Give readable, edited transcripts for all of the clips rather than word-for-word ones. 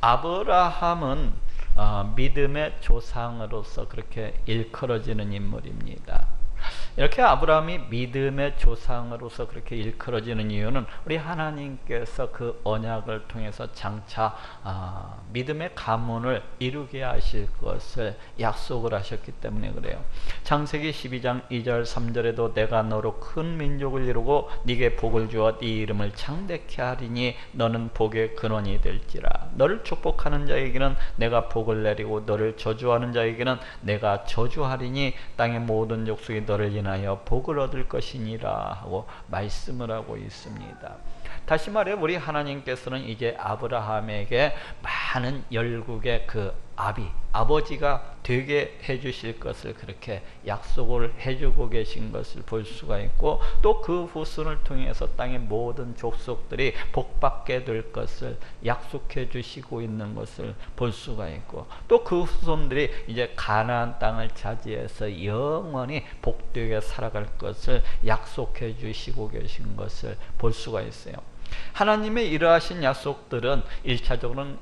아브라함은 믿음의 조상으로서 그렇게 일컬어지는 인물입니다. 이렇게 아브라함이 믿음의 조상으로서 그렇게 일컬어지는 이유는 우리 하나님께서 그 언약을 통해서 장차 믿음의 가문을 이루게 하실 것을 약속을 하셨기 때문에 그래요. 창세기 12장 2절 3절에도 내가 너로 큰 민족을 이루고 네게 복을 주어 네 이름을 창대케 하리니 너는 복의 근원이 될지라. 너를 축복하는 자에게는 내가 복을 내리고 너를 저주하는 자에게는 내가 저주하리니 땅의 모든 족속이 너를 인하여 복을 얻을 것이니라 하고 말씀을 하고 있습니다. 다시 말해 우리 하나님께서는 이제 아브라함에게 많은 열국의 그 아버지가 되게 해주실 것을 그렇게 약속을 해주고 계신 것을 볼 수가 있고, 또 그 후손을 통해서 땅의 모든 족속들이 복받게 될 것을 약속해 주시고 있는 것을 볼 수가 있고, 또 그 후손들이 이제 가나안 땅을 차지해서 영원히 복되게 살아갈 것을 약속해 주시고 계신 것을 볼 수가 있어요. 하나님의 이러하신 약속들은 1차적으로는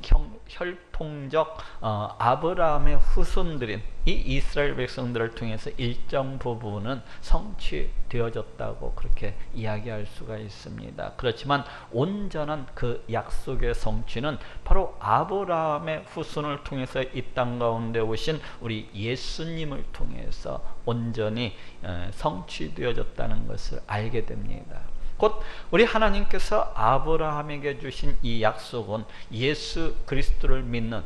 혈통적 아브라함의 후손들인 이 이스라엘 백성들을 통해서 일정 부분은 성취되어졌다고 그렇게 이야기할 수가 있습니다. 그렇지만 온전한 그 약속의 성취는 바로 아브라함의 후손을 통해서 이 땅 가운데 오신 우리 예수님을 통해서 온전히 성취되어졌다는 것을 알게 됩니다. 곧 우리 하나님께서 아브라함에게 주신 이 약속은 예수 그리스도를 믿는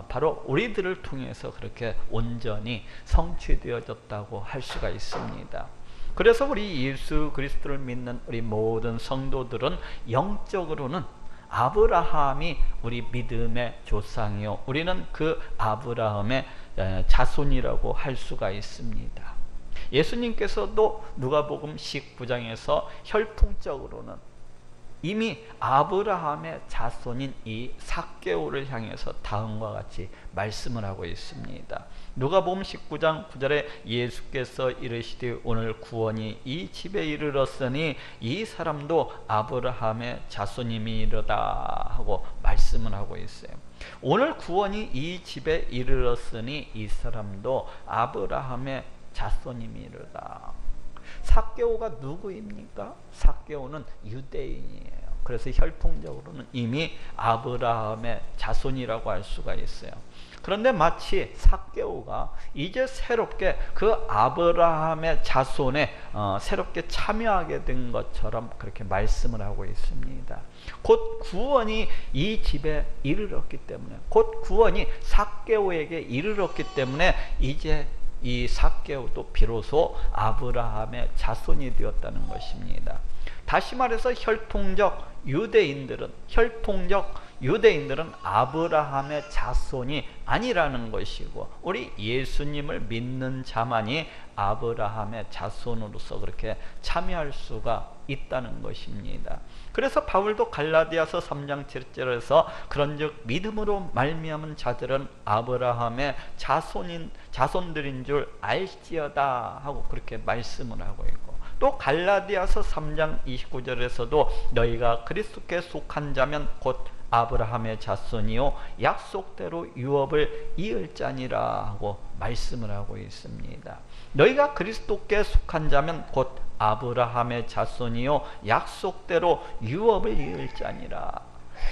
바로 우리들을 통해서 그렇게 온전히 성취되어졌다고 할 수가 있습니다. 그래서 우리 예수 그리스도를 믿는 우리 모든 성도들은 영적으로는 아브라함이 우리 믿음의 조상이요, 우리는 그 아브라함의 자손이라고 할 수가 있습니다. 예수님께서도 누가복음 19장에서 혈통적으로는 이미 아브라함의 자손인 이 삭개오를 향해서 다음과 같이 말씀을 하고 있습니다. 누가복음 19장 9절에 예수께서 이르시되 오늘 구원이 이 집에 이르렀으니 이 사람도 아브라함의 자손임이로다 하고 말씀을 하고 있어요. 오늘 구원이 이 집에 이르렀으니 이 사람도 아브라함의 자손임이로다. 삭개오가 누구입니까? 삭개오는 유대인이에요. 그래서 혈통적으로는 이미 아브라함의 자손이라고 할 수가 있어요. 그런데 마치 삭개오가 이제 새롭게 그 아브라함의 자손에 새롭게 참여하게 된 것처럼 그렇게 말씀을 하고 있습니다. 곧 구원이 이 집에 이르렀기 때문에, 곧 구원이 삭개오에게 이르렀기 때문에 이제 이 삭개오도 비로소 아브라함의 자손이 되었다는 것입니다. 다시 말해서 혈통적 유대인들은 아브라함의 자손이 아니라는 것이고, 우리 예수님을 믿는 자만이 아브라함의 자손으로서 그렇게 참여할 수가 있다는 것입니다. 그래서 바울도 갈라디아서 3장 7절에서 그런즉 믿음으로 말미암은 자들은 아브라함의 자손들인 줄 알지어다 하고 그렇게 말씀을 하고 있고, 또 갈라디아서 3장 29절에서도 너희가 그리스도께 속한 자면 곧 아브라함의 자손이요 약속대로 유업을 이을 자니라 하고 말씀을 하고 있습니다. 너희가 그리스도께 속한 자면 곧 아브라함의 자손이요 약속대로 유업을 이을 자니라.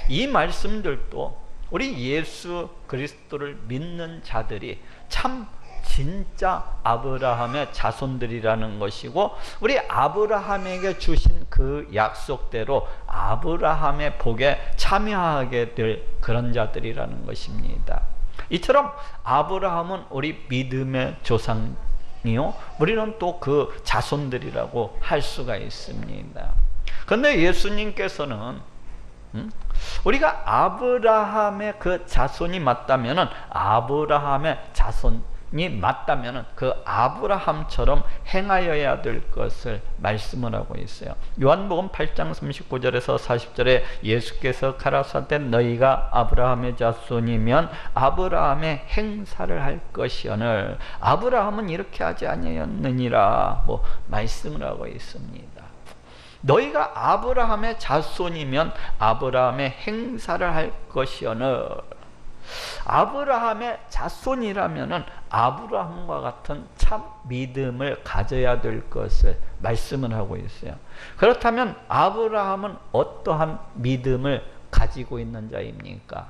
이 말씀들도 우리 예수 그리스도를 믿는 자들이 참 진짜 아브라함의 자손들이라는 것이고, 우리 아브라함에게 주신 그 약속대로 아브라함의 복에 참여하게 될 그런 자들이라는 것입니다. 이처럼 아브라함은 우리 믿음의 조상이요, 우리는 또 그 자손들이라고 할 수가 있습니다. 그런데 예수님께서는 우리가 아브라함의 그 자손이 맞다면은 아브라함의 맞다면 그 아브라함처럼 행하여야 될 것을 말씀을 하고 있어요. 요한복음 8장 39절에서 40절에 예수께서 가라사대 너희가 아브라함의 자손이면 아브라함의 행사를 할 것이오늘 아브라함은 이렇게 하지 아니하였느니라 말씀을 하고 있습니다. 너희가 아브라함의 자손이면 아브라함의 행사를 할 것이오늘 아브라함의 자손이라면은 아브라함과 같은 참 믿음을 가져야 될 것을 말씀을 하고 있어요. 그렇다면 아브라함은 어떠한 믿음을 가지고 있는 자입니까?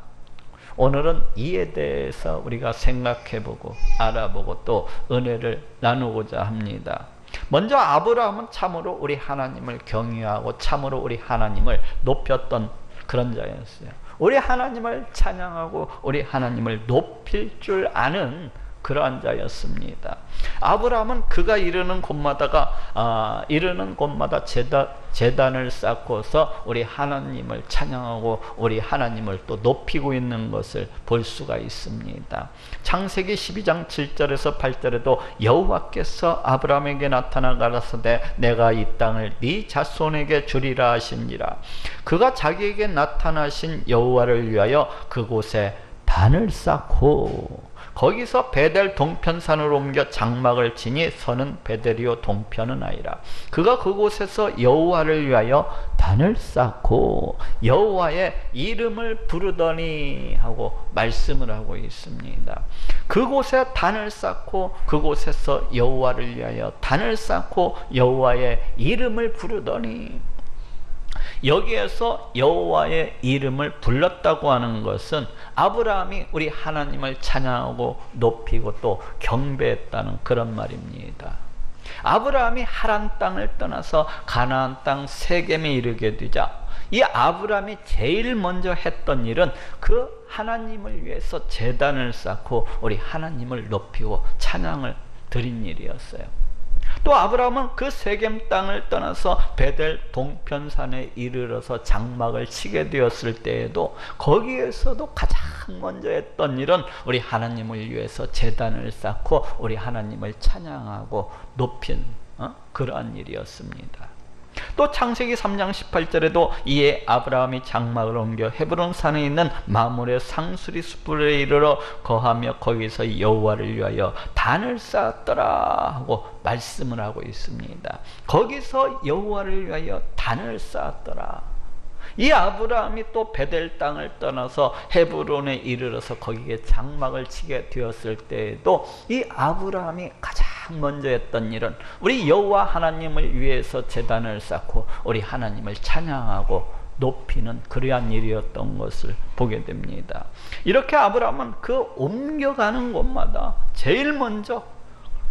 오늘은 이에 대해서 우리가 생각해보고 알아보고 또 은혜를 나누고자 합니다. 먼저 아브라함은 참으로 우리 하나님을 경외하고 참으로 우리 하나님을 높였던 그런 자였어요. 우리 하나님을 찬양하고 우리 하나님을 높일 줄 아는 그러한 자였습니다. 아브라함은 그가 이르는 곳마다 제단을 쌓고서 우리 하나님을 찬양하고 우리 하나님을 또 높이고 있는 것을 볼 수가 있습니다. 창세기 12장 7절에서 8절에도 여호와께서 아브라함에게 나타나 가라사대 내가 이 땅을 네 자손에게 주리라 하시니라. 그가 자기에게 나타나신 여호와를 위하여 그곳에 단을 쌓고 거기서 베델 동편산으로 옮겨 장막을 치니 서는 베델이요 동편은 아니라 그가 그곳에서 여호와를 위하여 단을 쌓고 여호와의 이름을 부르더니 하고 말씀을 하고 있습니다. 그곳에 단을 쌓고 그곳에서 여호와를 위하여 단을 쌓고 여호와의 이름을 부르더니 여기에서 여호와의 이름을 불렀다고 하는 것은 아브라함이 우리 하나님을 찬양하고 높이고 또 경배했다는 그런 말입니다. 아브라함이 하란 땅을 떠나서 가나안 땅 세겜에 이르게 되자 이 아브라함이 제일 먼저 했던 일은 그 하나님을 위해서 제단을 쌓고 우리 하나님을 높이고 찬양을 드린 일이었어요. 또 아브라함은 그 세겜 땅을 떠나서 베델 동편산에 이르러서 장막을 치게 되었을 때에도 거기에서도 가장 먼저 했던 일은 우리 하나님을 위해서 제단을 쌓고 우리 하나님을 찬양하고 높인 그러한 일이었습니다. 또 창세기 3장 18절에도 이에 아브라함이 장막을 옮겨 헤브론 산에 있는 마므레 상수리 숲에 이르러 거하며 거기서 여호와를 위하여 단을 쌓았더라 하고 말씀을 하고 있습니다. 거기서 여호와를 위하여 단을 쌓았더라. 이 아브라함이 또 베델 땅을 떠나서 헤브론에 이르러서 거기에 장막을 치게 되었을 때에도 이 아브라함이 가장 먼저 했던 일은 우리 여호와 하나님을 위해서 제단을 쌓고 우리 하나님을 찬양하고 높이는 그러한 일이었던 것을 보게 됩니다. 이렇게 아브라함은 그 옮겨가는 곳마다 제일 먼저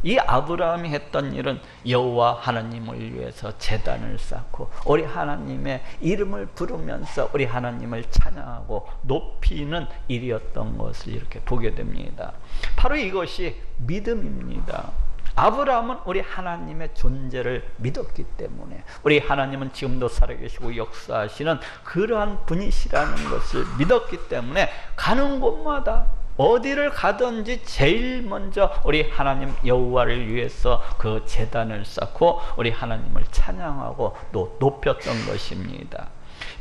이 아브라함이 했던 일은 여호와 하나님을 위해서 제단을 쌓고 우리 하나님의 이름을 부르면서 우리 하나님을 찬양하고 높이는 일이었던 것을 이렇게 보게 됩니다. 바로 이것이 믿음입니다. 아브라함은 우리 하나님의 존재를 믿었기 때문에 우리 하나님은 지금도 살아계시고 역사하시는 그러한 분이시라는 것을 믿었기 때문에 가는 곳마다 어디를 가든지 제일 먼저 우리 하나님 여호와를 위해서 그 제단을 쌓고 우리 하나님을 찬양하고 또 높였던 것입니다.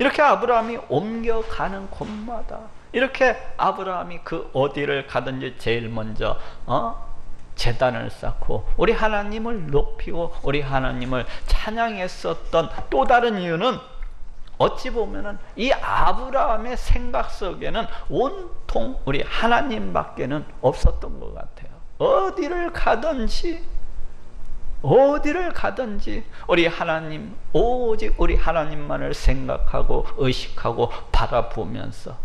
이렇게 아브라함이 옮겨가는 곳마다 이렇게 아브라함이 그 어디를 가든지 제일 먼저 제단을 쌓고 우리 하나님을 높이고 우리 하나님을 찬양했었던 또 다른 이유는 어찌 보면은 이 아브라함의 생각 속에는 온통 우리 하나님밖에는 없었던 것 같아요. 어디를 가든지 우리 하나님, 오직 우리 하나님만을 생각하고 의식하고 바라보면서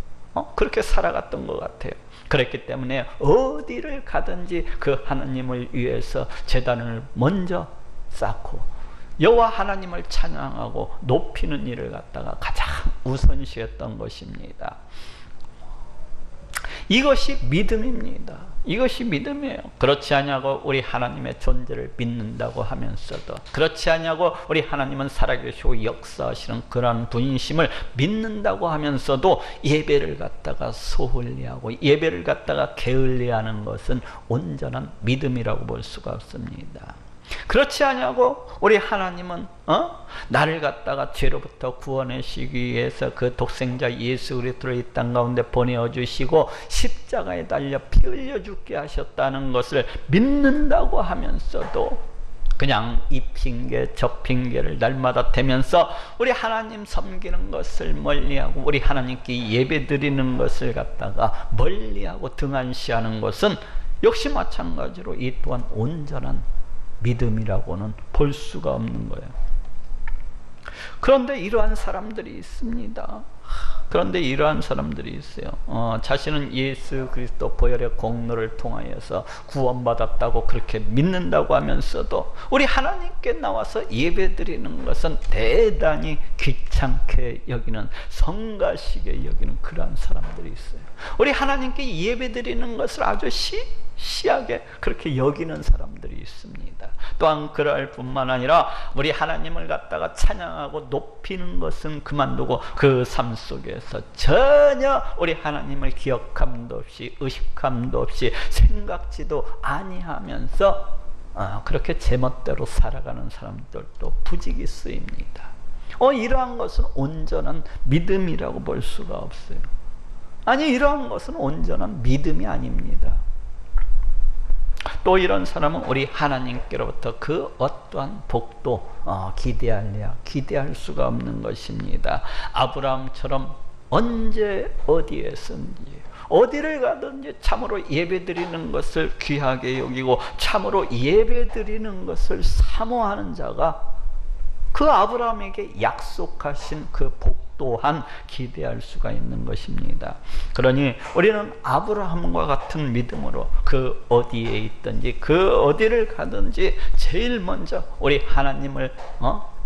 그렇게 살아갔던 것 같아요. 그렇기 때문에 어디를 가든지 그 하나님을 위해서 제단을 먼저 쌓고 여호와 하나님을 찬양하고 높이는 일을 갖다가 가장 우선시했던 것입니다. 이것이 믿음입니다. 이것이 믿음이에요. 그렇지 않냐고 우리 하나님의 존재를 믿는다고 하면서도, 그렇지 않냐고 우리 하나님은 살아계시고 역사하시는 그러한 분이심을 믿는다고 하면서도 예배를 갖다가 소홀히하고 예배를 갖다가 게을리하는 것은 온전한 믿음이라고 볼 수가 없습니다. 그렇지 않냐고 우리 하나님은 나를 갖다가 죄로부터 구원하시기 위해서 그 독생자 예수 그리스도를 이 땅 가운데 보내어 주시고 십자가에 달려 피 흘려 죽게 하셨다는 것을 믿는다고 하면서도 그냥 이 핑계 저 핑계를 날마다 대면서 우리 하나님 섬기는 것을 멀리하고 우리 하나님께 예배 드리는 것을 갖다가 멀리하고 등한시하는 것은 역시 마찬가지로 이 또한 온전한 믿음이라고는 볼 수가 없는 거예요. 그런데 이러한 사람들이 있습니다. 그런데 이러한 사람들이 있어요. 자신은 예수 그리스도 보혈의 공로를 통하여서 구원받았다고 그렇게 믿는다고 하면서도 우리 하나님께 나와서 예배드리는 것은 대단히 귀찮게 여기는, 성가시게 여기는 그러한 사람들이 있어요. 우리 하나님께 예배드리는 것을 아주 시하게 그렇게 여기는 사람들이 있습니다. 또한 그럴 뿐만 아니라 우리 하나님을 갖다가 찬양하고 높이는 것은 그만두고 그 삶 속에서 전혀 우리 하나님을 기억함도 없이 의식함도 없이 생각지도 아니하면서 그렇게 제멋대로 살아가는 사람들도 부지기 쓰입니다. 이러한 것은 온전한 믿음이라고 볼 수가 없어요. 아니, 이러한 것은 온전한 믿음이 아닙니다. 또 이런 사람은 우리 하나님께로부터 그 어떠한 복도 기대할 수가 없는 것입니다. 아브라함처럼 언제 어디에선지 어디를 가든지 참으로 예배드리는 것을 귀하게 여기고 참으로 예배드리는 것을 사모하는 자가 그 아브라함에게 약속하신 그 복 또한 기대할 수가 있는 것입니다. 그러니 우리는 아브라함과 같은 믿음으로 그 어디에 있든지 그 어디를 가든지 제일 먼저 우리 하나님을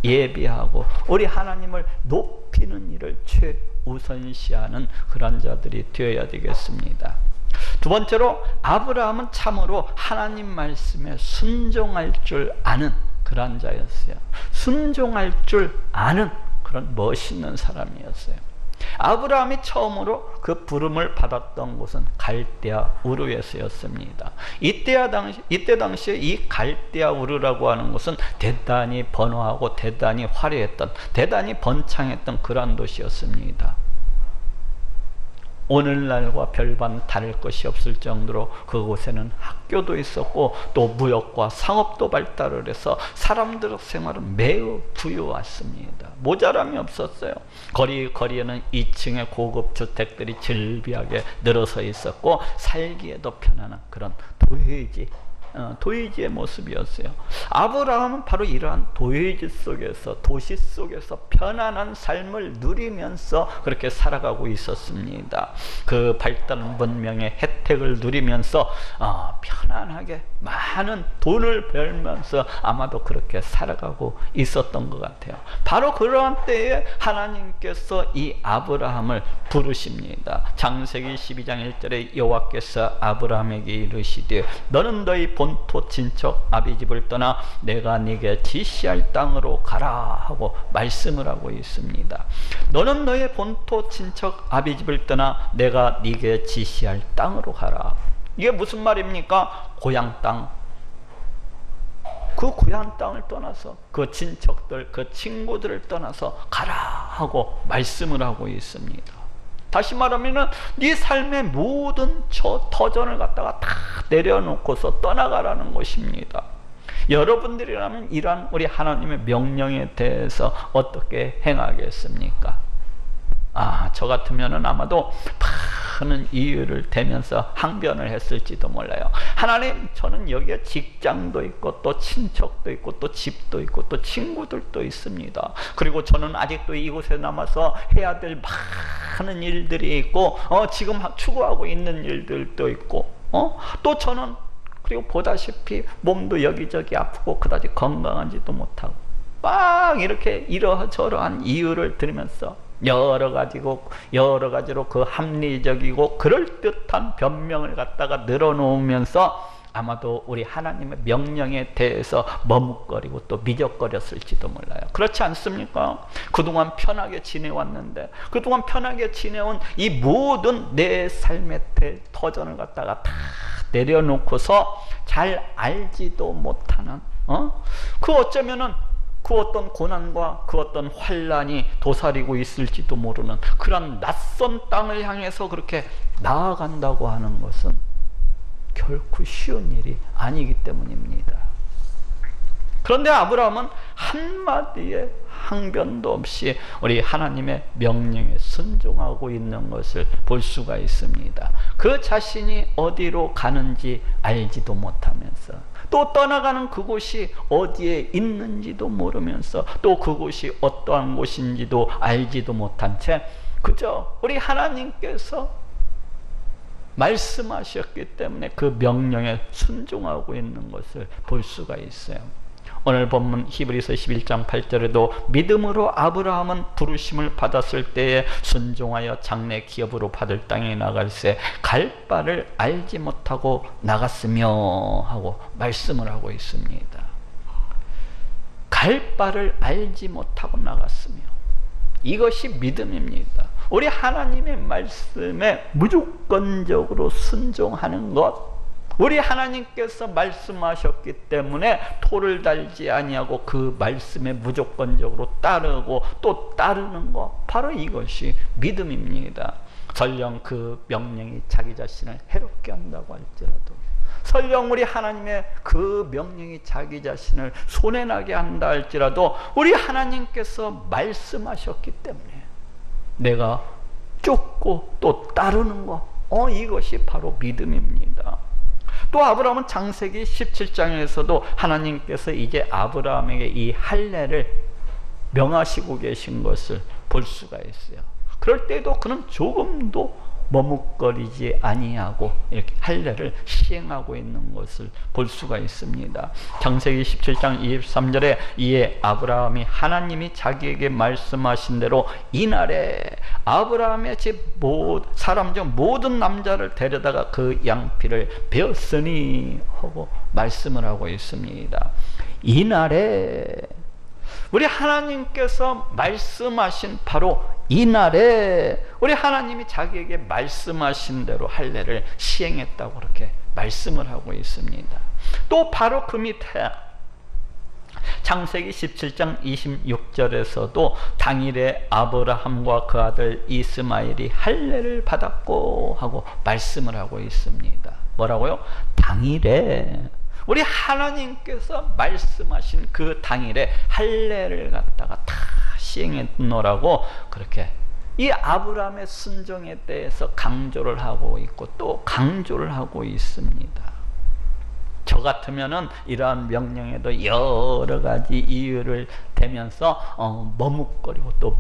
예비하고 우리 하나님을 높이는 일을 최우선시하는 그런 자들이 되어야 되겠습니다. 두 번째로, 아브라함은 참으로 하나님 말씀에 순종할 줄 아는 그런 자였어요. 순종할 줄 아는 그런 멋있는 사람이었어요. 아브라함이 처음으로 그 부름을 받았던 곳은 갈대아 우르에서였습니다. 이때 당시에 이 갈대아 우르라고 하는 곳은 대단히 번화하고 대단히 화려했던, 대단히 번창했던 그러한 도시였습니다. 오늘날과 별반 다를 것이 없을 정도로 그곳에는 학교도 있었고 또 무역과 상업도 발달을 해서 사람들의 생활은 매우 부유했습니다. 모자람이 없었어요. 거리에는 2층의 고급 주택들이 즐비하게 늘어서 있었고 살기에도 편안한 그런 도회지의 모습이었어요. 아브라함은 바로 이러한 도회지 속에서, 도시 속에서 편안한 삶을 누리면서 그렇게 살아가고 있었습니다. 그 발달 문명의 혜택을 누리면서 편안하게 많은 돈을 벌면서 아마도 그렇게 살아가고 있었던 것 같아요. 바로 그러한 때에 하나님께서 이 아브라함을 부르십니다. 창세기 12장 1절에 여호와께서 아브라함에게 이르시되 너는 너희 본토 친척 아비집을 떠나 내가 네게 지시할 땅으로 가라 하고 말씀을 하고 있습니다. 너는 너의 본토 친척 아비집을 떠나 내가 네게 지시할 땅으로 가라. 이게 무슨 말입니까? 고향 땅. 그 고향 땅을 떠나서 그 친척들, 그 친구들을 떠나서 가라 하고 말씀을 하고 있습니다. 다시 말하면 네 삶의 모든 터전을 갖다가 다 내려놓고서 떠나가라는 것입니다. 여러분들이라면 이러한 우리 하나님의 명령에 대해서 어떻게 행하겠습니까? 저 같으면 아마도 많은 이유를 대면서 항변을 했을지도 몰라요. 하나님, 저는 여기에 직장도 있고 또 친척도 있고 또 집도 있고 또 친구들도 있습니다. 그리고 저는 아직도 이곳에 남아서 해야 될 많은 일들이 있고 지금 추구하고 있는 일들도 있고 또 저는 그리고 보다시피 몸도 여기저기 아프고 그다지 건강하지도 못하고 막 이렇게 이러저러한 이유를 들으면서 여러 가지로 그 합리적이고 그럴듯한 변명을 갖다가 늘어놓으면서 아마도 우리 하나님의 명령에 대해서 머뭇거리고 또 미적거렸을지도 몰라요. 그렇지 않습니까? 그동안 편하게 지내왔는데, 그동안 편하게 지내온 이 모든 내 삶의 터전을 갖다가 다 내려놓고서 잘 알지도 못하는 그 어쩌면은 그 어떤 고난과 그 어떤 환란이 도사리고 있을지도 모르는 그런 낯선 땅을 향해서 그렇게 나아간다고 하는 것은 결코 쉬운 일이 아니기 때문입니다. 그런데 아브라함은 한마디의 항변도 없이 우리 하나님의 명령에 순종하고 있는 것을 볼 수가 있습니다. 그 자신이 어디로 가는지 알지도 못하면서, 또 떠나가는 그곳이 어디에 있는지도 모르면서, 또 그곳이 어떠한 곳인지도 알지도 못한 채 그저 우리 하나님께서 말씀하셨기 때문에 그 명령에 순종하고 있는 것을 볼 수가 있어요. 오늘 본문 히브리서 11장 8절에도 믿음으로 아브라함은 부르심을 받았을 때에 순종하여 장래 기업으로 받을 땅에 나갈새 갈 바를 알지 못하고 나갔으며 하고 말씀을 하고 있습니다. 갈 바를 알지 못하고 나갔으며, 이것이 믿음입니다. 우리 하나님의 말씀에 무조건적으로 순종하는 것, 우리 하나님께서 말씀하셨기 때문에 토를 달지 아니하고 그 말씀에 무조건적으로 따르고 또 따르는 것, 바로 이것이 믿음입니다. 설령 그 명령이 자기 자신을 해롭게 한다고 할지라도, 설령 우리 하나님의 그 명령이 자기 자신을 손해나게 한다 할지라도 우리 하나님께서 말씀하셨기 때문에 내가 쫓고 또 따르는 것, 이것이 바로 믿음입니다. 또 아브라함은 창세기 17장에서도 하나님께서 이제 아브라함에게 이 할례를 명하시고 계신 것을 볼 수가 있어요. 그럴 때도 그는 조금도 머뭇거리지 아니하고 이렇게 할례를 시행하고 있는 것을 볼 수가 있습니다. 창세기 17장 23절에 이에 아브라함이 하나님이 자기에게 말씀하신 대로 이날에 아브라함의 집 사람 중 모든 남자를 데려다가 그 양피를 베었으니 하고 말씀을 하고 있습니다. 이날에 우리 하나님께서 말씀하신 바로 이날에 우리 하나님이 자기에게 말씀하신 대로 할례를 시행했다고 그렇게 말씀을 하고 있습니다. 또 바로 그 밑에 창세기 17장 26절에서도 당일에 아브라함과 그 아들 이스마엘이 할례를 받았고 하고 말씀을 하고 있습니다. 뭐라고요? 당일에, 우리 하나님께서 말씀하신 그 당일에 할례를 갖다가 다 시행했노라고 그렇게 이 아브라함의 순종에 대해서 강조를 하고 있고 또 강조를 하고 있습니다. 저 같으면은 이러한 명령에도 여러 가지 이유를 대면서 머뭇거리고 또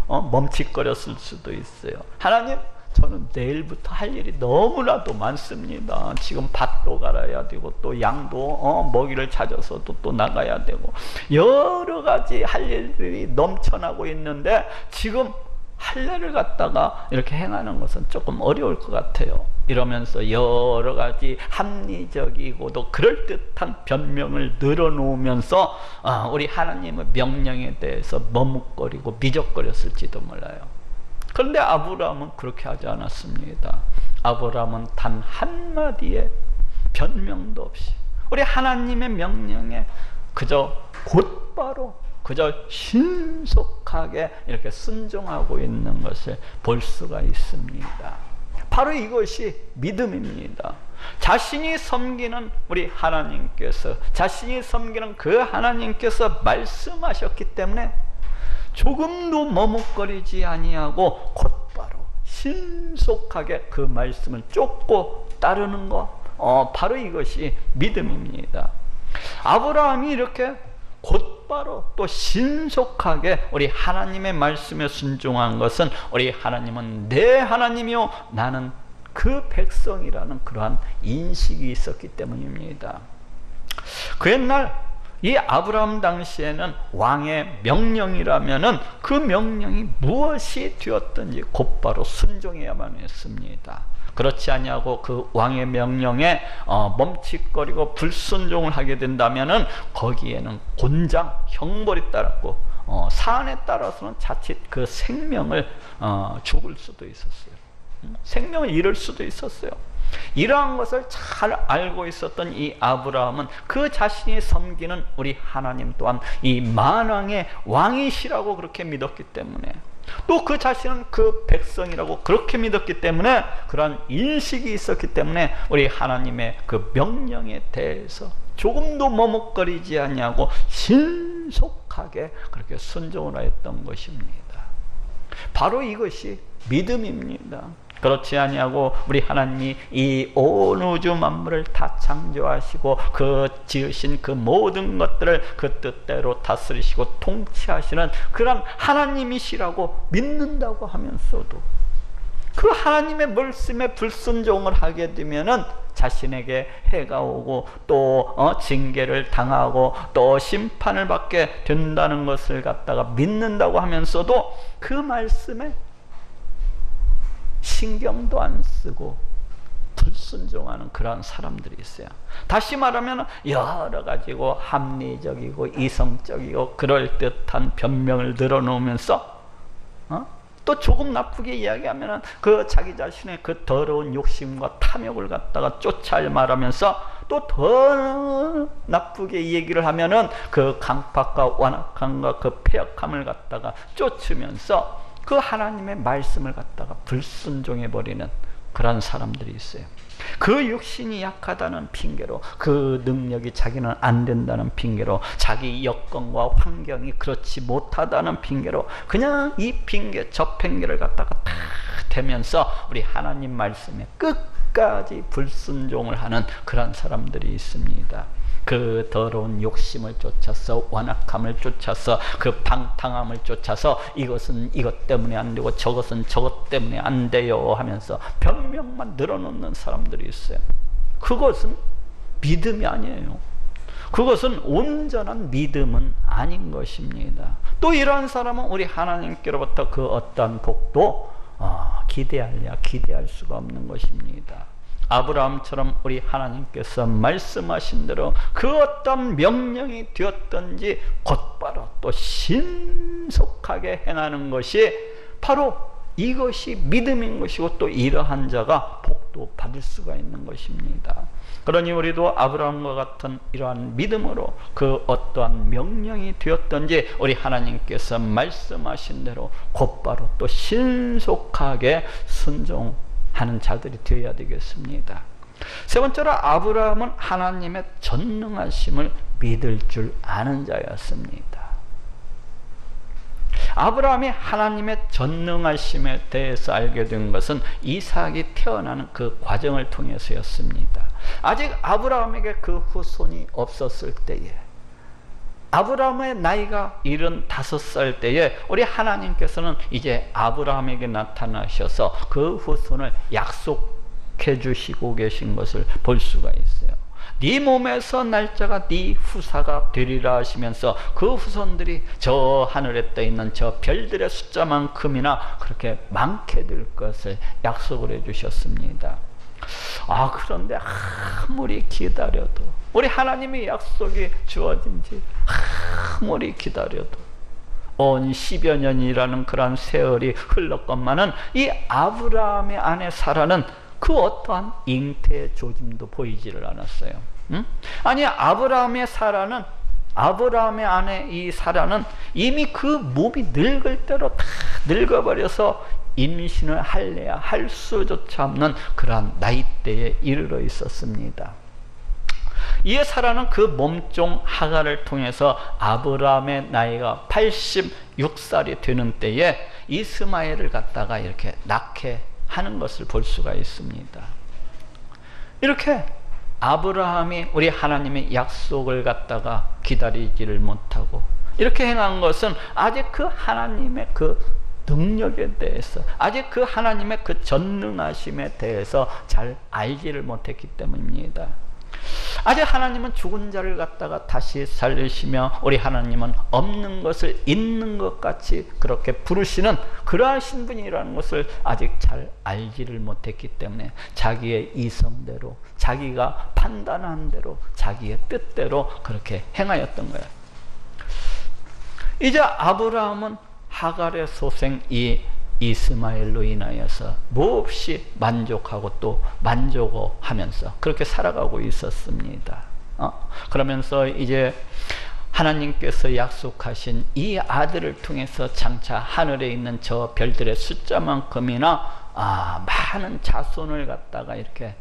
멈칫거렸을 수도 있어요. 하나님, 저는 내일부터 할 일이 너무나도 많습니다. 지금 밭도 갈아야 되고 또 양도 먹이를 찾아서도 또 나가야 되고 여러 가지 할 일들이 넘쳐나고 있는데 지금 할례를 갖다가 이렇게 행하는 것은 조금 어려울 것 같아요. 이러면서 여러 가지 합리적이고도 그럴듯한 변명을 늘어놓으면서 우리 하나님의 명령에 대해서 머뭇거리고 미적거렸을지도 몰라요. 그런데 아브라함은 그렇게 하지 않았습니다. 아브라함은 단 한마디의 변명도 없이 우리 하나님의 명령에 그저 곧바로 그저 신속하게 이렇게 순종하고 있는 것을 볼 수가 있습니다. 바로 이것이 믿음입니다. 자신이 섬기는 우리 하나님께서, 자신이 섬기는 그 하나님께서 말씀하셨기 때문에 조금도 머뭇거리지 아니하고 곧바로 신속하게 그 말씀을 쫓고 따르는 것, 바로 이것이 믿음입니다. 아브라함이 이렇게 곧바로 또 신속하게 우리 하나님의 말씀에 순종한 것은 우리 하나님은 내 하나님이요 나는 그 백성이라는 그러한 인식이 있었기 때문입니다. 그 옛날 이 아브라함 당시에는 왕의 명령이라면은 그 명령이 무엇이 되었든지 곧바로 순종해야만 했습니다. 그렇지 아니하고 그 왕의 명령에 멈칫거리고 불순종을 하게 된다면은 거기에는 곤장, 형벌이 따랐고 사안에 따라서는 자칫 그 생명을 죽을 수도 있었어요. 생명을 잃을 수도 있었어요. 이러한 것을 잘 알고 있었던 이 아브라함은 그 자신이 섬기는 우리 하나님 또한 이 만왕의 왕이시라고 그렇게 믿었기 때문에, 또 그 자신은 그 백성이라고 그렇게 믿었기 때문에, 그러한 인식이 있었기 때문에 우리 하나님의 그 명령에 대해서 조금도 머뭇거리지 아니하고 신속하게 그렇게 순종을 하였던 것입니다. 바로 이것이 믿음입니다. 그렇지 아니하고 우리 하나님이 이 온 우주 만물을 다 창조하시고 그 지으신 그 모든 것들을 그 뜻대로 다스리시고 통치하시는 그런 하나님이시라고 믿는다고 하면서도 그 하나님의 말씀에 불순종을 하게 되면은 자신에게 해가 오고 또 징계를 당하고 또 심판을 받게 된다는 것을 갖다가 믿는다고 하면서도 그 말씀에 신경도 안 쓰고 불순종하는 그런 사람들이 있어요. 다시 말하면 여러 가지고 합리적이고 이성적이고 그럴듯한 변명을 늘어놓으면서 또 조금 나쁘게 이야기하면 그 자기 자신의 그 더러운 욕심과 탐욕을 갖다가 쫓아야 말하면서 또 더 나쁘게 얘기를 하면은 그 강팍과 완악함과 그 패역함을 갖다가 쫓으면서 그 하나님의 말씀을 갖다가 불순종해 버리는 그런 사람들이 있어요. 그 육신이 약하다는 핑계로, 그 능력이 자기는 안 된다는 핑계로, 자기 여건과 환경이 그렇지 못하다는 핑계로 그냥 이 핑계 저 핑계를 갖다가 다 대면서 우리 하나님 말씀에 끝까지 불순종을 하는 그런 사람들이 있습니다. 그 더러운 욕심을 쫓아서, 완악함을 쫓아서, 그 방탕함을 쫓아서 이것은 이것 때문에 안 되고 저것은 저것 때문에 안 돼요 하면서 변명만 늘어놓는 사람들이 있어요. 그것은 믿음이 아니에요. 그것은 온전한 믿음은 아닌 것입니다. 또 이러한 사람은 우리 하나님께로부터 그 어떠한 복도 기대할 수가 없는 것입니다. 아브라함처럼 우리 하나님께서 말씀하신 대로 그 어떤 명령이 되었든지 곧바로 또 신속하게 행하는 것이 바로 이것이 믿음인 것이고, 또 이러한 자가 복도 받을 수가 있는 것입니다. 그러니 우리도 아브라함과 같은 이러한 믿음으로 그 어떠한 명령이 되었든지 우리 하나님께서 말씀하신 대로 곧바로 또 신속하게 순종하는 자들이 되어야 되겠습니다. 세 번째로 아브라함은 하나님의 전능하심을 믿을 줄 아는 자였습니다. 아브라함이 하나님의 전능하심에 대해서 알게 된 것은 이삭이 태어나는 그 과정을 통해서였습니다. 아직 아브라함에게 그 후손이 없었을 때에, 아브라함의 나이가 75살 때에 우리 하나님께서는 이제 아브라함에게 나타나셔서 그 후손을 약속해 주시고 계신 것을 볼 수가 있어요. 네 몸에서 날짜가 네 후사가 되리라 하시면서 그 후손들이 저 하늘에 떠 있는 저 별들의 숫자만큼이나 그렇게 많게 될 것을 약속을 해 주셨습니다. 그런데 아무리 기다려도, 우리 하나님의 약속이 주어진 지 아무리 기다려도 온 10여 년이라는 그런 세월이 흘렀건만은 이 아브라함의 아내 사라는 그 어떠한 잉태의 조짐도 보이지를 않았어요. 아니, 아브라함의 아내 이 사라는 이미 그 몸이 늙을 대로 다 늙어버려서 임신을 할래야 할 수조차 없는 그러한 나이대에 이르러 있었습니다. 이에 사라는 그 몸종 하갈을 통해서 아브라함의 나이가 86살이 되는 때에 이스마엘을 갖다가 이렇게 낳게 하는 것을 볼 수가 있습니다. 이렇게 아브라함이 우리 하나님의 약속을 갖다가 기다리지를 못하고 이렇게 행한 것은 아직 그 하나님의 그 능력에 대해서, 아직 그 하나님의 그 전능하심에 대해서 잘 알지를 못했기 때문입니다. 아직 하나님은 죽은 자를 갖다가 다시 살리시며 우리 하나님은 없는 것을 있는 것 같이 그렇게 부르시는 그러하신 분이라는 것을 아직 잘 알지를 못했기 때문에 자기의 이성대로, 자기가 판단한 대로, 자기의 뜻대로 그렇게 행하였던 거예요. 이제 아브라함은 하갈의 소생 이 이스마엘로 인하여서 몹시 만족하고 또 만족하면서 그렇게 살아가고 있었습니다. 그러면서 이제 하나님께서 약속하신 이 아들을 통해서 장차 하늘에 있는 저 별들의 숫자만큼이나 많은 자손을 갖다가 이렇게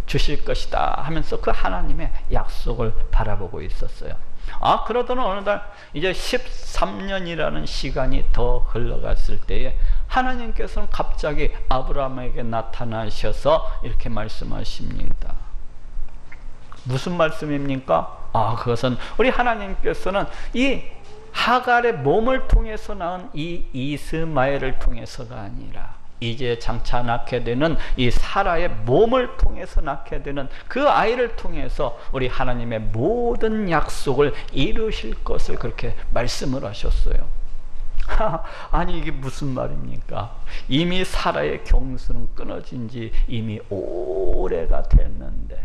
주실 것이다 하면서 그 하나님의 약속을 바라보고 있었어요. 그러던 어느 날 이제 13년이라는 시간이 더 흘러갔을 때에 하나님께서는 갑자기 아브라함에게 나타나셔서 이렇게 말씀하십니다. 무슨 말씀입니까? 그것은 우리 하나님께서는 이 하갈의 몸을 통해서 낳은 이 이스마엘을 통해서가 아니라 이제 장차 낳게 되는 이 사라의 몸을 통해서 낳게 되는 그 아이를 통해서 우리 하나님의 모든 약속을 이루실 것을 그렇게 말씀을 하셨어요. 아니 이게 무슨 말입니까? 이미 사라의 경수는 끊어진 지 이미 오래가 됐는데,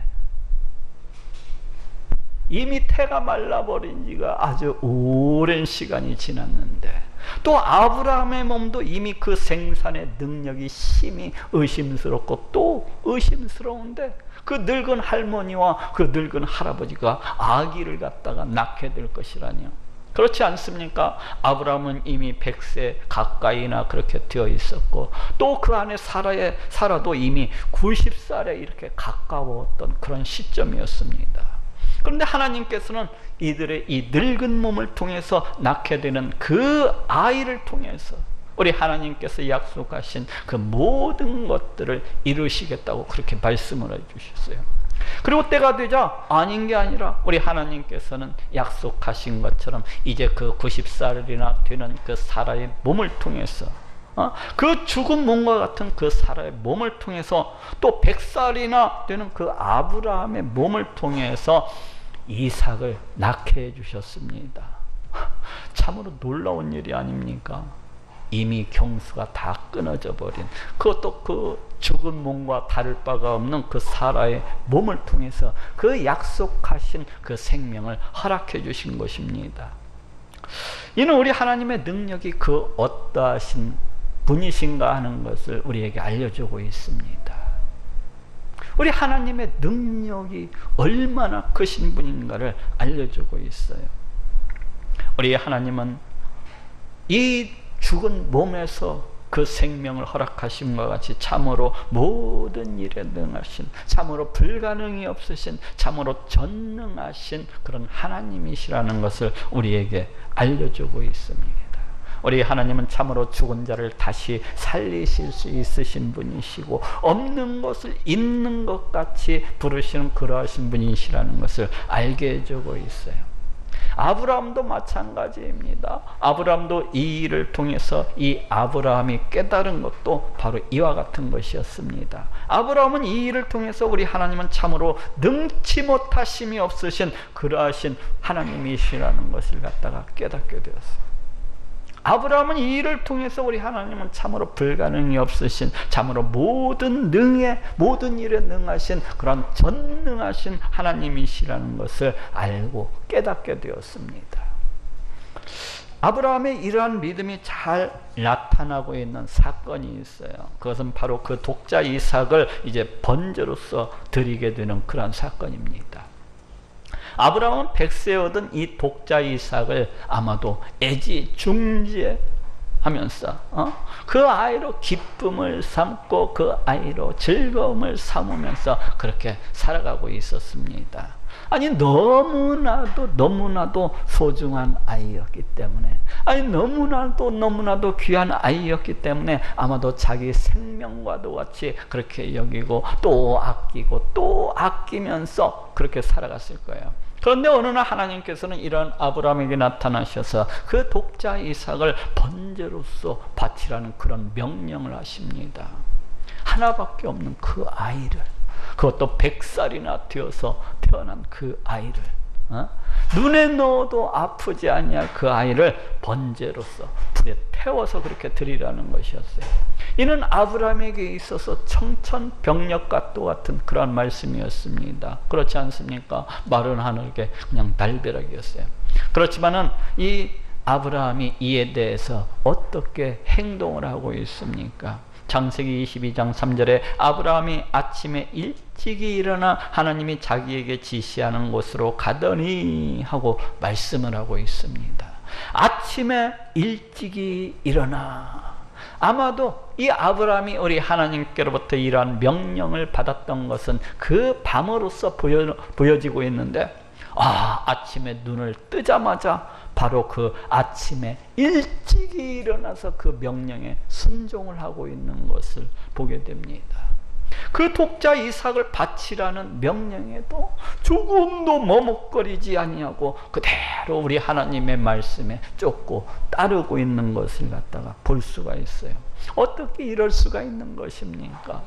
이미 태가 말라버린 지가 아주 오랜 시간이 지났는데, 또 아브라함의 몸도 이미 그 생산의 능력이 심히 의심스럽고 또 의심스러운데 그 늙은 할머니와 그 늙은 할아버지가 아기를 갖다가 낳게 될 것이라니요. 그렇지 않습니까? 아브라함은 이미 100세 가까이나 그렇게 되어 있었고 또 그 안에 사라도 이미 90살에 이렇게 가까웠던 그런 시점이었습니다. 그런데 하나님께서는 이들의 이 늙은 몸을 통해서 낳게 되는 그 아이를 통해서 우리 하나님께서 약속하신 그 모든 것들을 이루시겠다고 그렇게 말씀을 해주셨어요. 그리고 때가 되자 아닌 게 아니라 우리 하나님께서는 약속하신 것처럼 이제 그 90살이나 되는 그 사라의 몸을 통해서 그 죽은 몸과 같은 그 사라의 몸을 통해서 또 100살이나 되는 그 아브라함의 몸을 통해서 이삭을 낳게 해주셨습니다. 참으로 놀라운 일이 아닙니까? 이미 경수가 다 끊어져 버린, 그것도 그 죽은 몸과 다를 바가 없는 그 사라의 몸을 통해서 그 약속하신 그 생명을 허락해 주신 것입니다. 이는 우리 하나님의 능력이 그 어떠하신 분이신가 하는 것을 우리에게 알려주고 있습니다. 우리 하나님의 능력이 얼마나 크신 분인가를 알려주고 있어요. 우리 하나님은 이 죽은 몸에서 그 생명을 허락하심과 같이 참으로 모든 일에 능하신, 참으로 불가능이 없으신, 참으로 전능하신 그런 하나님이시라는 것을 우리에게 알려주고 있습니다. 우리 하나님은 참으로 죽은 자를 다시 살리실 수 있으신 분이시고 없는 것을 있는 것 같이 부르시는 그러하신 분이시라는 것을 알게 해주고 있어요. 아브라함도 마찬가지입니다. 아브라함도 이 일을 통해서 이 아브라함이 깨달은 것도 바로 이와 같은 것이었습니다. 아브라함은 이 일을 통해서 우리 하나님은 참으로 능치 못하심이 없으신 그러하신 하나님이시라는 것을 갖다가 깨닫게 되었습니다. 아브라함은 이 일을 통해서 우리 하나님은 참으로 불가능이 없으신, 참으로 모든 일에 능하신 그런 전능하신 하나님이시라는 것을 알고 깨닫게 되었습니다. 아브라함의 이러한 믿음이 잘 나타나고 있는 사건이 있어요. 그것은 바로 그 독자 이삭을 이제 번제로서 드리게 되는 그런 사건입니다. 아브라함은 100세에 얻은 이 독자 이삭을 아마도 애지중지하면서 그 아이로 기쁨을 삼고 그 아이로 즐거움을 삼으면서 그렇게 살아가고 있었습니다. 아니 너무나도 소중한 아이였기 때문에, 아니 너무나도 귀한 아이였기 때문에 아마도 자기 생명과도 같이 그렇게 여기고 또 아끼고 또 아끼면서 그렇게 살아갔을 거예요. 그런데 어느 날 하나님께서는 이런 아브라함에게 나타나셔서 그 독자 이삭을 번제로서 바치라는 그런 명령을 하십니다. 하나밖에 없는 그 아이를, 그것도 100살이나 되어서 태어난 그 아이를 눈에 넣어도 아프지 아니할 그 아이를 번제로서 불에 태워서 그렇게 드리라는 것이었어요. 이는 아브라함에게 있어서 청천벽력과 또 같은 그런 말씀이었습니다. 그렇지 않습니까? 마른 하늘에 그냥 날벼락이었어요. 그렇지만은 이 아브라함이 이에 대해서 어떻게 행동을 하고 있습니까? 창세기 22장 3절에 아브라함이 아침에 일찍이 일어나 하나님이 자기에게 지시하는 곳으로 가더니 하고 말씀을 하고 있습니다. 아침에 일찍이 일어나. 아마도 이 아브라함이 우리 하나님께로부터 이러한 명령을 받았던 것은 그 밤으로서 보여지고 있는데, 아침에 눈을 뜨자마자 바로 그 아침에 일찍이 일어나서 그 명령에 순종을 하고 있는 것을 보게 됩니다. 그 독자 이삭을 바치라는 명령에도 조금도 머뭇거리지 아니하고 그대로 우리 하나님의 말씀에 쫓고 따르고 있는 것을 갖다가 볼 수가 있어요. 어떻게 이럴 수가 있는 것입니까?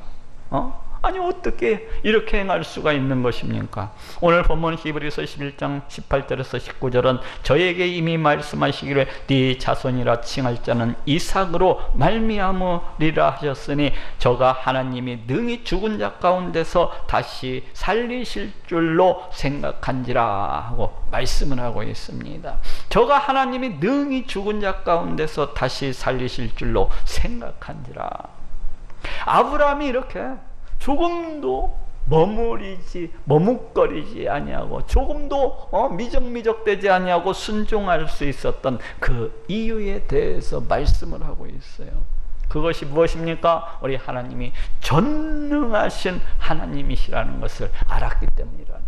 아니 어떻게 이렇게 행할 수가 있는 것입니까? 오늘 본문 히브리서 11장 18절에서 19절은 저에게 이미 말씀하시기를 네 자손이라 칭할 자는 이삭으로 말미암으리라 하셨으니 저가 하나님이 능히 죽은 자 가운데서 다시 살리실 줄로 생각한지라 하고 말씀을 하고 있습니다. 저가 하나님이 능히 죽은 자 가운데서 다시 살리실 줄로 생각한지라. 아브라함이 이렇게 조금도 머뭇거리지 아니하고 조금도 미적미적되지 아니하고 순종할 수 있었던 그 이유에 대해서 말씀을 하고 있어요. 그것이 무엇입니까? 우리 하나님이 전능하신 하나님이시라는 것을 알았기 때문이라는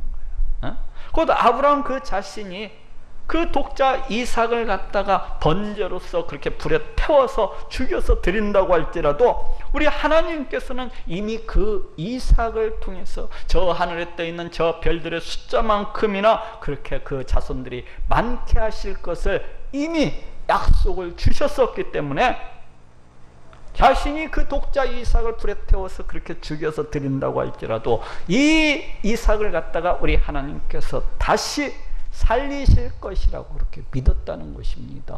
거예요. 곧 아브라함 그 자신이 그 독자 이삭을 갖다가 번제로서 그렇게 불에 태워서 죽여서 드린다고 할지라도 우리 하나님께서는 이미 그 이삭을 통해서 저 하늘에 떠 있는 저 별들의 숫자만큼이나 그렇게 그 자손들이 많게 하실 것을 이미 약속을 주셨었기 때문에 자신이 그 독자 이삭을 불에 태워서 그렇게 죽여서 드린다고 할지라도 이 이삭을 갖다가 우리 하나님께서 다시 살리실 것이라고 그렇게 믿었다는 것입니다.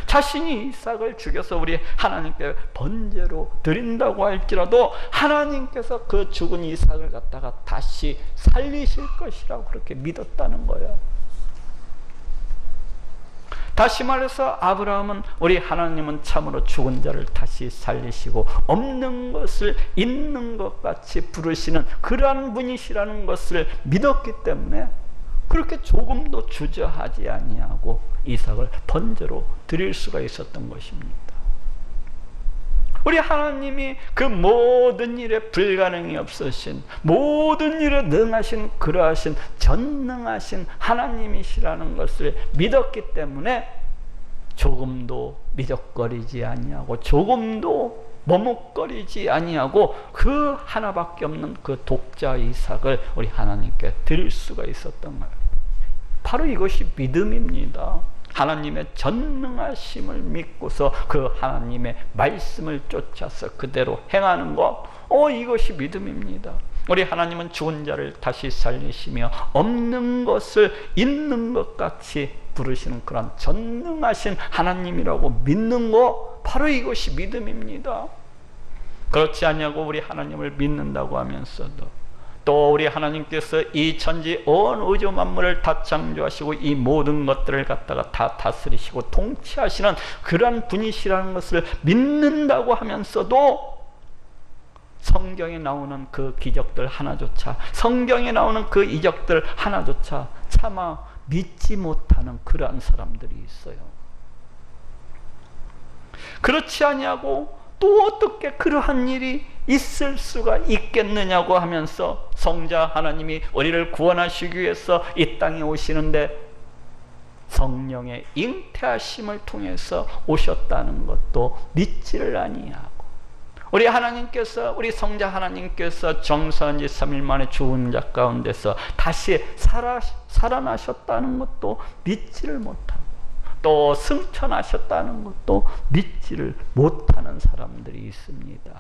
자신이 이삭을 죽여서 우리 하나님께 번제로 드린다고 할지라도 하나님께서 그 죽은 이삭을 갖다가 다시 살리실 것이라고 그렇게 믿었다는 거예요. 다시 말해서 아브라함은 우리 하나님은 참으로 죽은 자를 다시 살리시고 없는 것을 있는 것 같이 부르시는 그러한 분이시라는 것을 믿었기 때문에 그렇게 조금도 주저하지 아니하고 이삭을 번제로 드릴 수가 있었던 것입니다. 우리 하나님이 그 모든 일에 불가능이 없으신, 모든 일에 능하신 그러하신 전능하신 하나님이시라는 것을 믿었기 때문에 조금도 미적거리지 아니하고 조금도 머뭇거리지 아니하고 그 하나밖에 없는 그 독자 이삭을 우리 하나님께 드릴 수가 있었던 거예요. 바로 이것이 믿음입니다. 하나님의 전능하심을 믿고서 그 하나님의 말씀을 쫓아서 그대로 행하는 것, 이것이 믿음입니다. 우리 하나님은 죽은 자를 다시 살리시며 없는 것을 있는 것 같이 부르시는 그런 전능하신 하나님이라고 믿는 것, 바로 이것이 믿음입니다. 그렇지 않냐고 우리 하나님을 믿는다고 하면서도 또 우리 하나님께서 이 천지 온 우주 만물을 다 창조하시고 이 모든 것들을 갖다가 다 다스리시고 통치하시는 그러한 분이시라는 것을 믿는다고 하면서도 성경에 나오는 그 기적들 하나조차, 성경에 나오는 그 이적들 하나조차 차마 믿지 못하는 그러한 사람들이 있어요. 그렇지 아니하고 또 어떻게 그러한 일이 있을 수가 있겠느냐고 하면서 성자 하나님이 우리를 구원하시기 위해서 이 땅에 오시는데 성령의 잉태하심을 통해서 오셨다는 것도 믿지를 아니하고, 우리 하나님께서, 우리 성자 하나님께서 정사한 지 3일 만에 죽은 자 가운데서 다시 살아나셨다는 것도 믿지를 못하고, 또 승천하셨다는 것도 믿지를 못하는 사람들이 있습니다.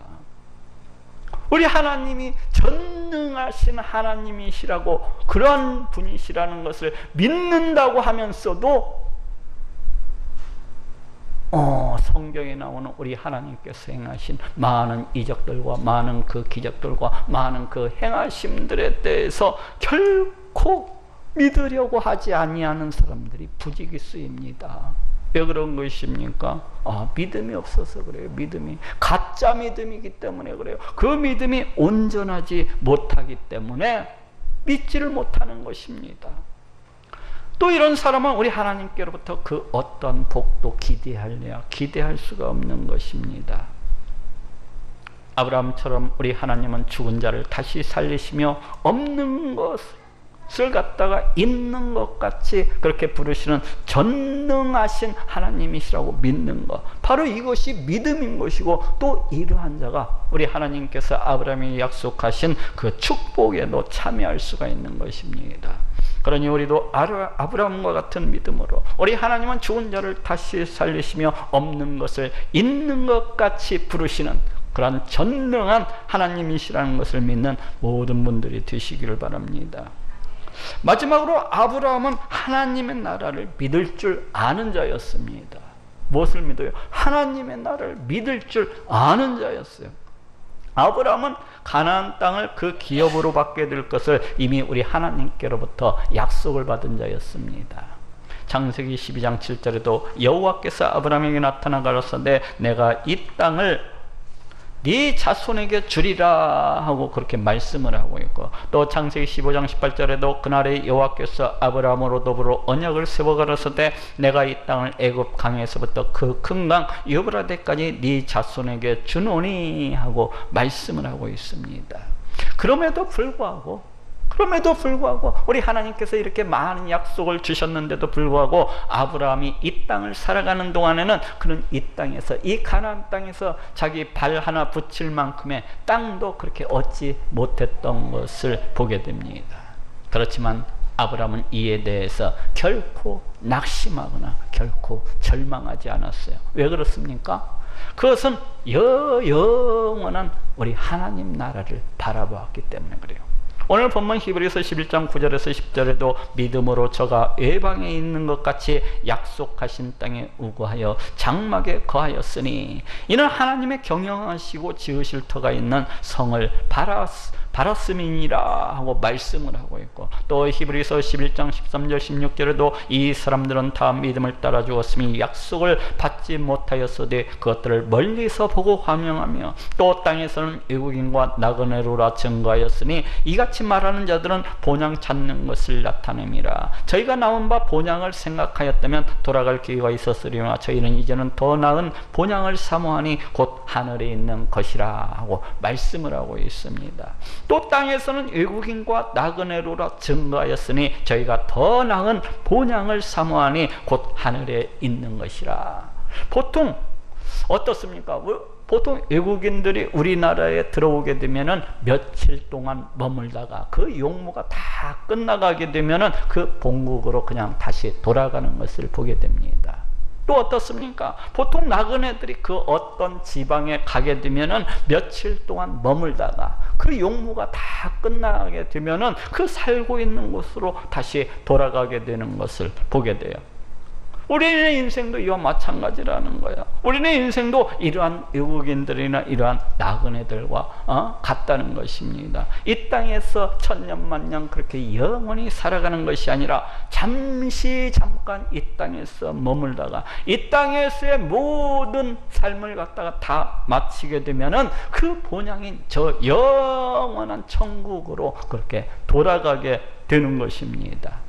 우리 하나님이 전능하신 하나님이시라고, 그런 분이시라는 것을 믿는다고 하면서도 성경에 나오는 우리 하나님께서 행하신 많은 이적들과 많은 그 기적들과 많은 그 행하심들에 대해서 결코 믿으려고 하지 아니하는 사람들이 부지기수입니다. 왜 그런 것입니까? 믿음이 없어서 그래요. 믿음이 가짜 믿음이기 때문에 그래요. 그 믿음이 온전하지 못하기 때문에 믿지를 못하는 것입니다. 또 이런 사람은 우리 하나님께로부터 그 어떤 복도 기대할 수가 없는 것입니다. 아브라함처럼 우리 하나님은 죽은 자를 다시 살리시며 없는 것을 갖다가 있는 것 같이 그렇게 부르시는 전능하신 하나님이시라고 믿는 것, 바로 이것이 믿음인 것이고, 또 이러한 자가 우리 하나님께서 아브라함이 약속하신 그 축복에도 참여할 수가 있는 것입니다. 그러니 우리도 아브라함과 같은 믿음으로 우리 하나님은 죽은 자를 다시 살리시며 없는 것을 있는 것 같이 부르시는 그런 전능한 하나님이시라는 것을 믿는 모든 분들이 되시기를 바랍니다. 마지막으로 아브라함은 하나님의 나라를 믿을 줄 아는 자였습니다. 무엇을 믿어요? 하나님의 나라를 믿을 줄 아는 자였어요. 아브라함은 가나안 땅을 그 기업으로 받게 될 것을 이미 우리 하나님께로부터 약속을 받은 자였습니다. 창세기 12장 7절에도 여호와께서 아브라함에게 나타나 가라사대 내가 이 땅을 네 자손에게 주리라 하고 그렇게 말씀을 하고 있고, 또 창세기 15장 18절에도 그날에 여호와께서 아브라함으로 더불어 언약을 세워 가라사대 내가 이 땅을 애굽 강에서부터 그 큰 강 유브라데까지 네 자손에게 주노니 하고 말씀을 하고 있습니다. 그럼에도 불구하고 우리 하나님께서 이렇게 많은 약속을 주셨는데도 불구하고 아브라함이 이 땅을 살아가는 동안에는 그는 이 땅에서, 이 가나안 땅에서 자기 발 하나 붙일 만큼의 땅도 그렇게 얻지 못했던 것을 보게 됩니다. 그렇지만 아브라함은 이에 대해서 결코 낙심하거나 결코 절망하지 않았어요. 왜 그렇습니까? 그것은 영원한 우리 하나님 나라를 바라보았기 때문에 그래요. 오늘 본문 히브리서 11장 9절에서 10절에도 믿음으로 저가 외방에 있는 것 같이 약속하신 땅에 우거하여 장막에 거하였으니 이는 하나님의 경영하시고 지으실 터가 있는 성을 바랐음이니라 하고 말씀을 하고 있고, 또 히브리서 11장 13절 16절에도 이 사람들은 다 믿음을 따라 주었으니 약속을 받지 못하였으되 그것들을 멀리서 보고 환영하며 또 땅에서는 외국인과 나그네로라 증거하였으니 이같이 말하는 자들은 본향 찾는 것을 나타냅니다. 저희가 나온 바 본향을 생각하였다면 돌아갈 기회가 있었으리나 저희는 이제는 더 나은 본향을 사모하니 곧 하늘에 있는 것이라 하고 말씀을 하고 있습니다. 또 땅에서는 외국인과 나그네로라 증거하였으니 저희가 더 나은 본향을 사모하니 곧 하늘에 있는 것이라. 보통 어떻습니까? 보통 외국인들이 우리나라에 들어오게 되면은 며칠 동안 머물다가 그 용무가 다 끝나가게 되면은 그 본국으로 그냥 다시 돌아가는 것을 보게 됩니다. 또 어떻습니까? 보통 나그네들이 그 어떤 지방에 가게 되면은 며칠 동안 머물다가 그 용무가 다 끝나게 되면은 그 살고 있는 곳으로 다시 돌아가게 되는 것을 보게 돼요. 우리의 인생도 이와 마찬가지라는 거예요. 우리의 인생도 이러한 외국인들이나 이러한 나그네들과 같다는 것입니다. 이 땅에서 천년만년 그렇게 영원히 살아가는 것이 아니라 잠깐 이 땅에서 머물다가 이 땅에서의 모든 삶을 갖다가 다 마치게 되면은 그 본향인 저 영원한 천국으로 그렇게 돌아가게 되는 것입니다.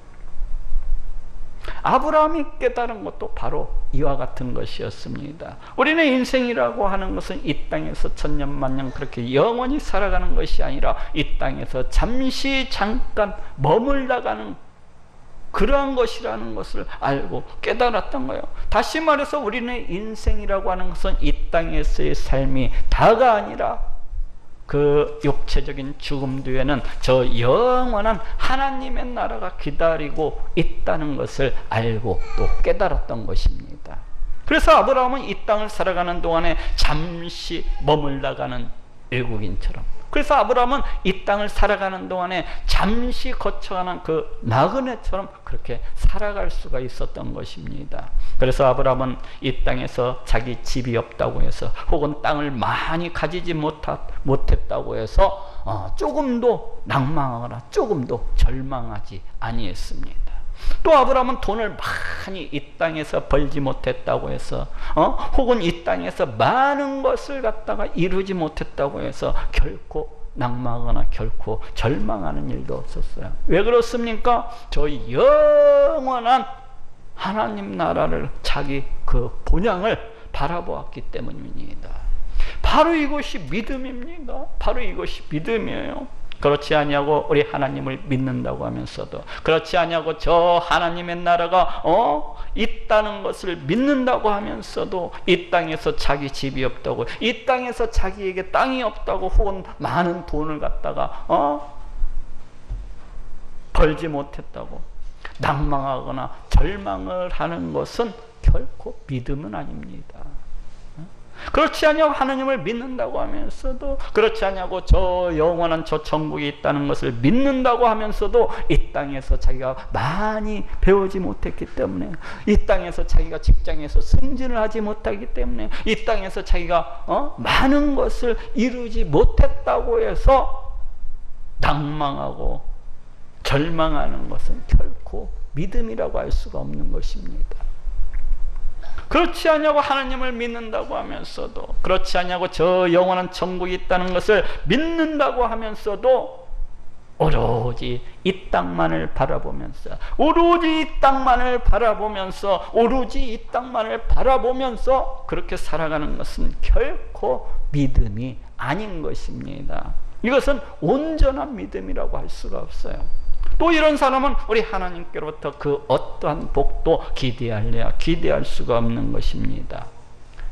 아브라함이 깨달은 것도 바로 이와 같은 것이었습니다. 우리는 인생이라고 하는 것은 이 땅에서 천년만년 그렇게 영원히 살아가는 것이 아니라 이 땅에서 잠깐 머물다가는 그러한 것이라는 것을 알고 깨달았던 거예요. 다시 말해서 우리는 인생이라고 하는 것은 이 땅에서의 삶이 다가 아니라 그 육체적인 죽음 뒤에는 저 영원한 하나님의 나라가 기다리고 있다는 것을 알고 또 깨달았던 것입니다. 그래서 아브라함은 이 땅을 살아가는 동안에 잠시 머물다가는 외국인처럼 그래서 아브라함은 이 땅을 살아가는 동안에 잠시 거쳐가는 그 나그네처럼 그렇게 살아갈 수가 있었던 것입니다. 그래서 아브라함은 이 땅에서 자기 집이 없다고 해서 혹은 땅을 많이 가지지 못했다고 해서 조금도 낭망하거나 조금도 절망하지 아니했습니다. 또 아브라함은 돈을 많이 이 땅에서 벌지 못했다고 해서 혹은 이 땅에서 많은 것을 갖다가 이루지 못했다고 해서 결코 낭망하거나 결코 절망하는 일도 없었어요. 왜 그렇습니까? 저 영원한 하나님 나라를 자기 그 본향을 바라보았기 때문입니다. 바로 이것이 믿음입니다. 바로 이것이 믿음이에요. 그렇지 아니하고 우리 하나님을 믿는다고 하면서도, 그렇지 아니하고 저 하나님의 나라가 있다는 것을 믿는다고 하면서도 이 땅에서 자기 집이 없다고, 이 땅에서 자기에게 땅이 없다고, 혹은 많은 돈을 갖다가 벌지 못했다고 낭망하거나 절망을 하는 것은 결코 믿음은 아닙니다. 그렇지 아니하고 하나님을 믿는다고 하면서도, 그렇지 아니하고 저 영원한 저 천국이 있다는 것을 믿는다고 하면서도 이 땅에서 자기가 많이 배우지 못했기 때문에, 이 땅에서 자기가 직장에서 승진을 하지 못하기 때문에, 이 땅에서 자기가 많은 것을 이루지 못했다고 해서 낭망하고 절망하는 것은 결코 믿음이라고 할 수가 없는 것입니다. 그렇지 않냐고 하나님을 믿는다고 하면서도, 그렇지 않냐고 저 영원한 천국이 있다는 것을 믿는다고 하면서도 오로지 이 땅만을 바라보면서, 오로지 이 땅만을 바라보면서, 오로지 이 땅만을 바라보면서 그렇게 살아가는 것은 결코 믿음이 아닌 것입니다. 이것은 온전한 믿음이라고 할 수가 없어요. 또 이런 사람은 우리 하나님께로부터 그 어떠한 복도 기대할 수가 없는 것입니다.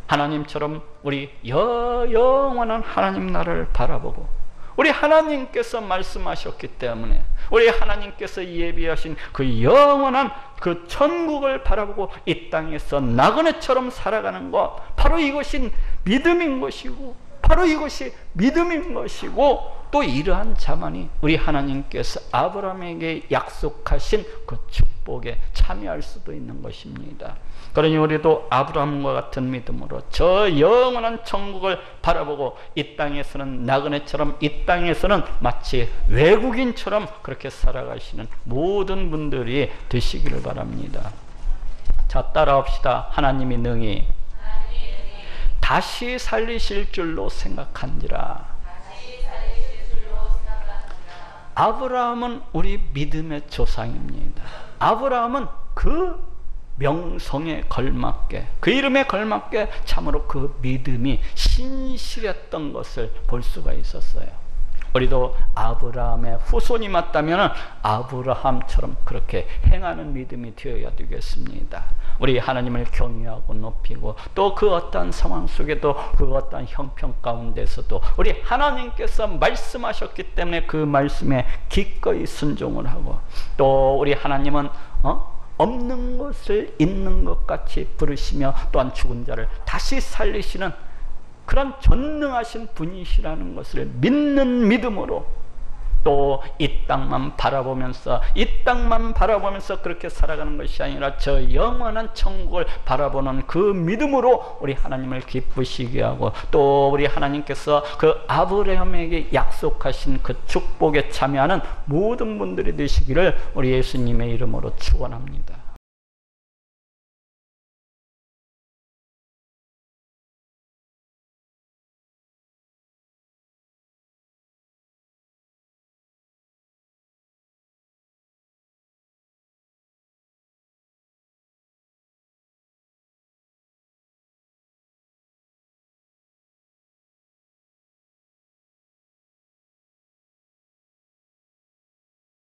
하나님처럼 우리 영원한 하나님 나라를 바라보고, 우리 하나님께서 말씀하셨기 때문에, 우리 하나님께서 예비하신 그 영원한 그 천국을 바라보고 이 땅에서 나그네처럼 살아가는 것, 바로 이것이 믿음인 것이고, 바로 이것이 믿음인 것이고, 또 이러한 자만이 우리 하나님께서 아브라함에게 약속하신 그 축복에 참여할 수도 있는 것입니다. 그러니 우리도 아브라함과 같은 믿음으로 저 영원한 천국을 바라보고 이 땅에서는 나그네처럼, 이 땅에서는 마치 외국인처럼 그렇게 살아가시는 모든 분들이 되시기를 바랍니다. 자, 따라합시다. 하나님이 능히 다시 살리실 줄로 생각한지라. 아브라함은 우리 믿음의 조상입니다. 아브라함은 그 명성에 걸맞게, 그 이름에 걸맞게 참으로 그 믿음이 신실했던 것을 볼 수가 있었어요. 우리도 아브라함의 후손이 맞다면 아브라함처럼 그렇게 행하는 믿음이 되어야 되겠습니다. 우리 하나님을 경외하고 높이고, 또 그 어떠한 상황 속에도, 그 어떠한 형편 가운데서도 우리 하나님께서 말씀하셨기 때문에 그 말씀에 기꺼이 순종을 하고, 또 우리 하나님은 없는 것을 있는 것 같이 부르시며 또한 죽은 자를 다시 살리시는 그런 전능하신 분이시라는 것을 믿는 믿음으로, 또 이 땅만 바라보면서, 이 땅만 바라보면서 그렇게 살아가는 것이 아니라 저 영원한 천국을 바라보는 그 믿음으로 우리 하나님을 기쁘시게 하고, 또 우리 하나님께서 그 아브라함에게 약속하신 그 축복에 참여하는 모든 분들이 되시기를 우리 예수님의 이름으로 축원합니다.